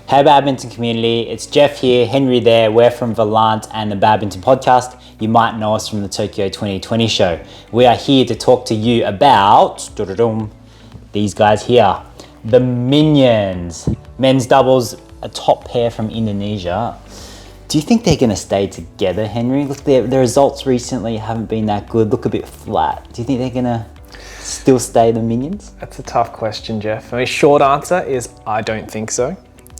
Hey Badminton Community, it's Jeff here, Henry there, we're from Volant and the Badminton Podcast. You might know us from the Tokyo 2020 show. We are here to talk to you about these guys here, the Minions. Men's doubles, a top pair from Indonesia. Do you think they're going to stay together, Henry? Look, their results recently haven't been that good, look a bit flat. Do you think they're going to still stay the Minions? That's a tough question, Jeff. I mean, short answer is I don't think so.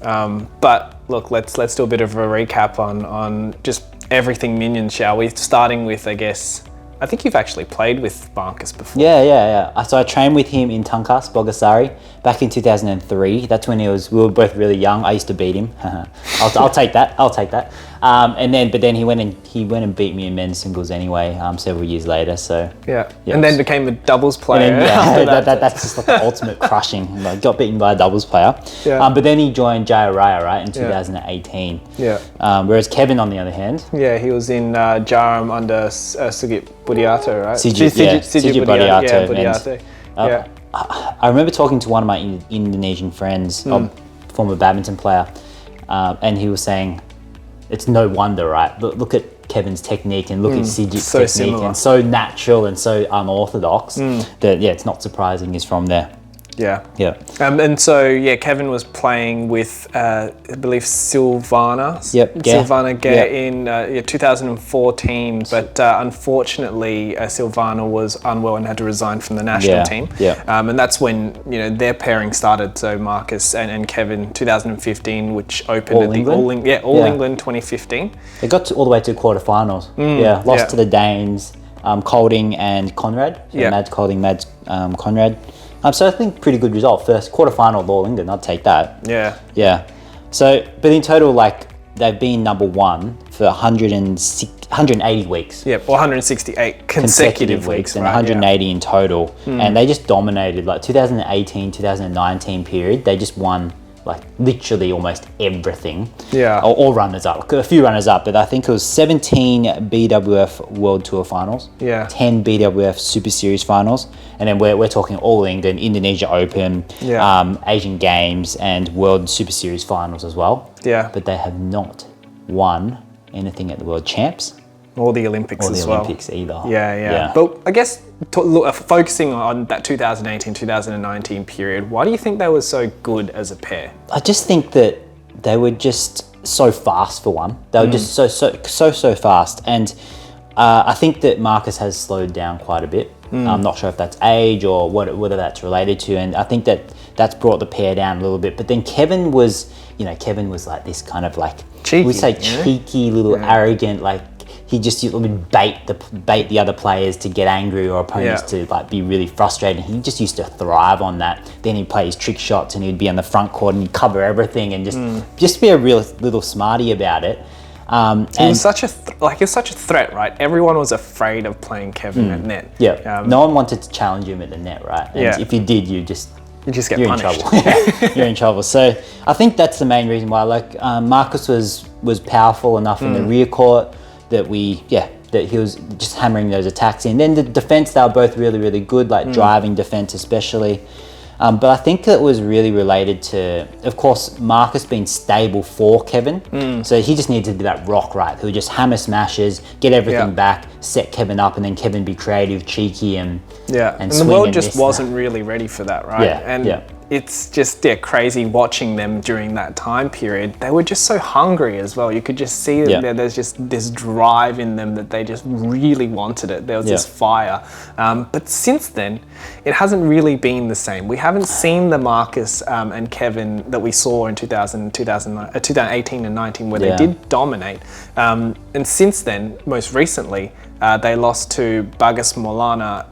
But look, let's do a bit of a recap on just everything Minions, shall we? Starting with, I think you've actually played with Marcus before. Yeah. So I trained with him in Tangkas, Bogasari, back in 2003. That's when we were both really young. I used to beat him. I'll take that. But then he went and beat me in men's singles anyway. Several years later. So yeah. And then became a doubles player. Then, that's just like the ultimate crushing. Like, got beaten by a doubles player. Yeah. But then he joined Jaya Raya, right, in 2018. Yeah. Whereas Kevin, on the other hand, he was in Jaram under Sugit Budiato, right? Sugit Budiato. I remember talking to one of my Indonesian friends, former badminton player, and he was saying, it's no wonder, right? Look at Kevin's technique and look at Sigit's technique, similar. And so natural and so unorthodox that, it's not surprising he's from there. Yeah. And so, Kevin was playing with, I believe, Silvana. Silvana in 2014, but unfortunately, Silvana was unwell and had to resign from the national team. And that's when, their pairing started. So Marcus and Kevin, 2015, which opened All England? England 2015. They got all the way to quarterfinals. Lost to the Danes, Colding and Conrad. Mads Colding, Mads Conrad. So I think pretty good result. First quarterfinal of All England, I'd take that. Yeah. So, but in total, they've been number one for 180 weeks. Or 168 consecutive weeks. And 180 in total. And they just dominated, 2018, 2019 period, they just won literally almost everything. Or runners up, a few runners up, but I think it was 17 BWF World Tour finals, 10 BWF Super Series finals, and then we're talking All England, Indonesia Open, Asian Games, and World Super Series finals as well. But they have not won anything at the World Champs. Or the Olympics as well. Olympics either. Yeah. But I guess focusing on that 2018-2019 period, why do you think they were so good as a pair? I just think that they were just so fast for one. They were just so fast. And I think that Marcus has slowed down quite a bit. I'm not sure if that's age or whether that's related to. And I think that's brought the pair down a little bit. But then Kevin was like this kind of cheeky, we say cheeky, little arrogant, he just would bait the other players to get angry or opponents to be really frustrated. He just used to thrive on that. Then he'd play his trick shots and he'd be on the front court and he'd cover everything and just be a real little smarty about it. He was such a threat, right? Everyone was afraid of playing Kevin at net. No one wanted to challenge him at the net, right? And if you did, you just get punished. In trouble. You're in trouble. So I think that's the main reason why. Marcus was powerful enough in the rear court that he was just hammering those attacks in. Then the defense, they were both really, really good, driving defense especially. But I think it was really related to, of course, Marcus being stable for Kevin. So he just needed to do that rock, right? He would just hammer smashes, get everything back, set Kevin up, and then Kevin be creative, cheeky, and the world just wasn't really ready for that, right? It's just crazy watching them during that time period. They were just so hungry as well. You could just see that there's just this drive in them that they just really wanted it. There was this fire. But since then, it hasn't really been the same. We haven't seen the Marcus and Kevin that we saw in 2018 and 19 where they did dominate. And since then, most recently, they lost to Bagas Maulana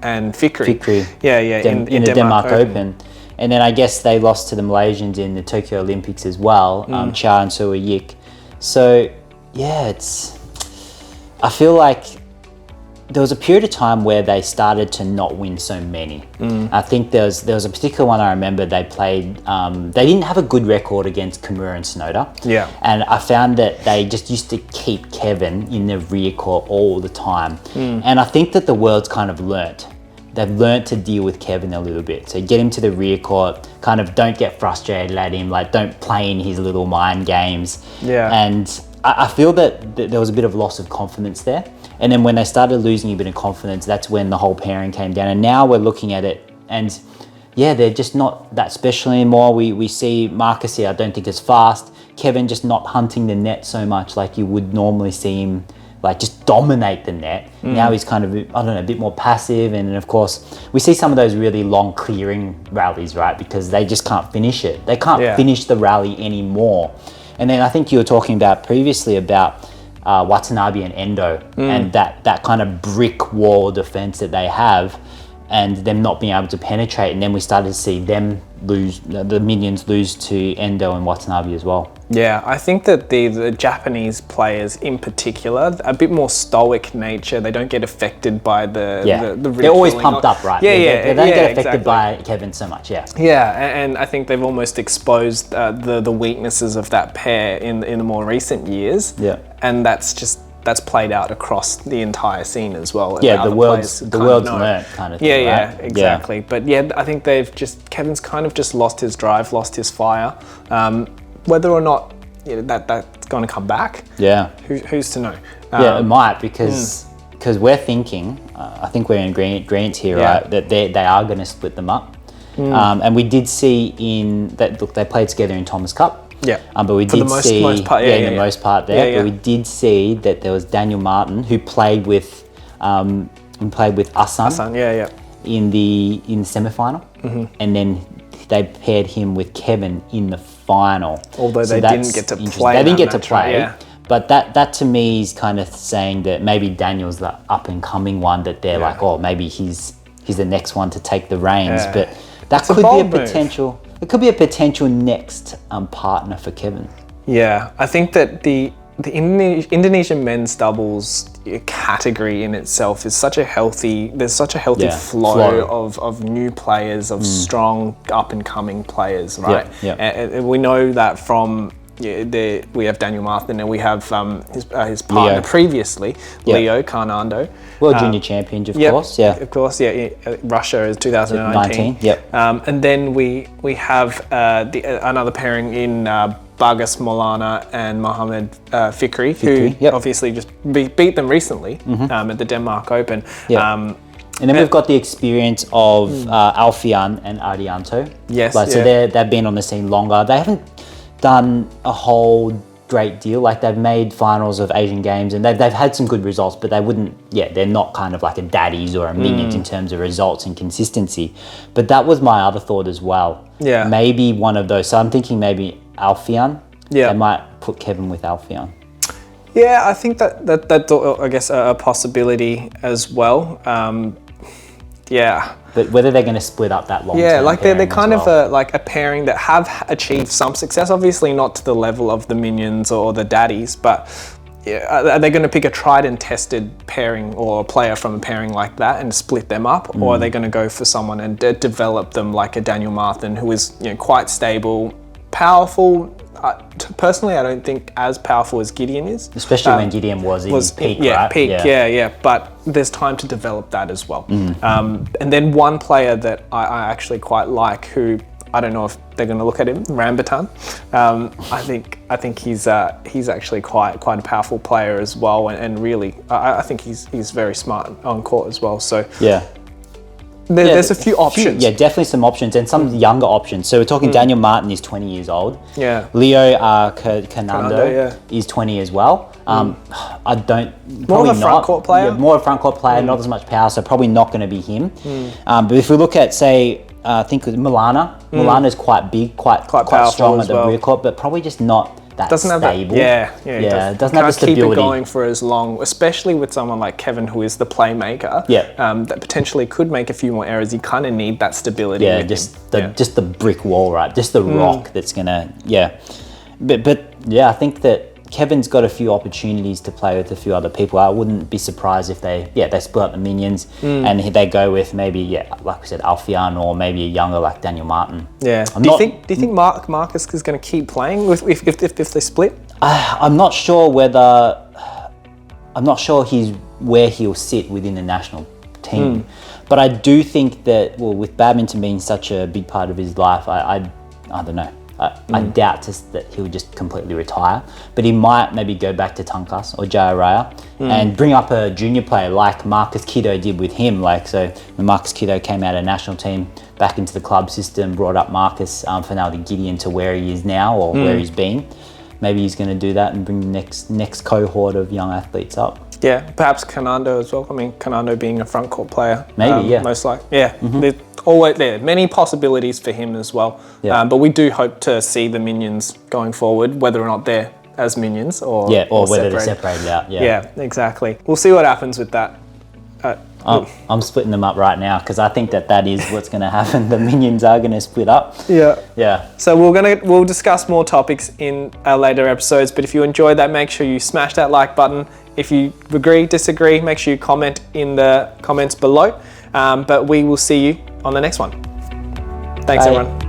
and Fikri. In the Denmark Open. And then I guess they lost to the Malaysians in the Tokyo Olympics as well, Cha and Suwa Yik. So, I feel like there was a period of time where they started to not win so many. I think there was a particular one I remember they played, they didn't have a good record against Kimura and Sonoda. And I found that they just used to keep Kevin in the rear court all the time. And I think that the world's kind of learnt they've learnt to deal with Kevin a little bit. So get him to the rear court, kind of don't get frustrated at him, like don't play in his little mind games. Yeah. And I feel that there was a bit of loss of confidence there. And then when they started losing a bit of confidence, that's when the whole pairing came down. And now we're looking at it and yeah, they're just not that special anymore. We see Marcus here, I don't think as fast. Kevin just not hunting the net so much like you would normally see him like just dominate the net. Now he's kind of, I don't know, a bit more passive. And of course, we see some of those really long clearing rallies, right? Because they just can't finish it. They can't finish the rally anymore. And then I think you were talking about previously about Watanabe and Endo and that kind of brick wall defense that they have and them not being able to penetrate. And then we started to see them lose, the minions lose to Endo and Watanabe as well. Yeah, I think that the Japanese players in particular, a bit more stoic nature. They don't get affected by the they're always pumped up, right? They don't get affected by Kevin so much, and I think they've almost exposed the weaknesses of that pair in the more recent years. And that's played out across the entire scene as well. Yeah, the world's learnt kind of thing, right? Exactly. But I think Kevin's kind of just lost his drive, lost his fire. Whether or not that's going to come back, who's to know? It might, because we're thinking, I think we're in agreement here, right? That they are going to split them up. And we did see they played together in Thomas Cup. But we did see most part there. But we did see that there was Daniel Martin who played with Asan. In the semi-final, and then they paired him with Kevin in the final. Although they didn't get to play. They didn't get to play. But that to me is kind of saying that maybe Daniel's the up and coming one, that they're like, oh, maybe he's the next one to take the reins. But that could be a potential. It could be a potential next partner for Kevin. Yeah, I think that the Indonesian men's doubles category in itself is such a healthy. There's such a healthy flow of new players, of strong up and coming players, right? And we know that from. We have Daniel Martin and we have his partner Leo. Previously, Leo Carnando. World Junior Champion, of course. Of course, Russia is 2019. And then we have another pairing in Bagas Maulana and Mohamed Fikri, who obviously just beat them recently at the Denmark Open. And then we've got the experience of Alfian and Arianto. So they've been on the scene longer. They haven't done a whole great deal. Like they've made finals of Asian Games and they've had some good results, but they wouldn't, they're not kind of like a daddies or a minions in terms of results and consistency. But that was my other thought as well. Maybe one of those. So I'm thinking maybe Alfian. They might put Kevin with Alfian. I think that's I guess a possibility as well. But whether they're going to split up that long term, like they're kind of a pairing that have achieved some success. Obviously not to the level of the minions or the daddies, but are they going to pick a tried and tested pairing or a player from a pairing like that and split them up, or are they going to go for someone and develop them like a Daniel Martin, who is quite stable, powerful? Personally, I don't think as powerful as Gideon is. Especially when Gideon was in peak, right? Peak, But there's time to develop that as well. And then one player that I actually quite like, who I don't know if they're going to look at him, Rambutan. I think he's actually quite a powerful player as well, and really I think he's very smart on court as well. So there's a few options. Definitely some options and some younger options. So we're talking Daniel Martin is 20 years old. Leo Canando is 20 as well. I don't... More of a front court player? More of a front court player, not as much power, so probably not going to be him. But if we look at, say, I think Milana. Milana's quite big, quite strong at the rear court, but probably just not that stable. It doesn't have the stability. Keep it going for as long, especially with someone like Kevin, who is the playmaker. That potentially could make a few more errors. You kind of need that stability. Just the brick wall, right? Just the rock that's gonna. But I think that Kevin's got a few opportunities to play with a few other people. I wouldn't be surprised if they split up the minions and they go with maybe like we said, Alfian, or maybe a younger like Daniel Martin. Do you think Marcus is going to keep playing if they split? I'm not sure where he'll sit within the national team. But I do think that, well, with badminton being such a big part of his life, I don't know. I doubt that he'll just completely retire, but he might maybe go back to Tangkas or Jaya and bring up a junior player like Marcus Kiddo did with him. Like, so when Marcus Kiddo came out of national team back into the club system, brought up Marcus for now to Gideon to where he is now or where he's been. Maybe he's going to do that and bring the next cohort of young athletes up. Yeah, perhaps Kanando as well. I mean, Kanando being a front court player. Maybe, yeah. Most likely, yeah. There many possibilities for him as well. Yeah. But we do hope to see the minions going forward, whether or not they're as minions or whether they're separated out. Yeah, exactly. We'll see what happens with that. I'm splitting them up right now because I think that is what's going to happen. The minions are going to split up. Yeah. So we'll discuss more topics in our later episodes. But if you enjoyed that, make sure you smash that like button. If you agree, disagree, make sure you comment in the comments below. But we will see you on the next one. Thanks, everyone.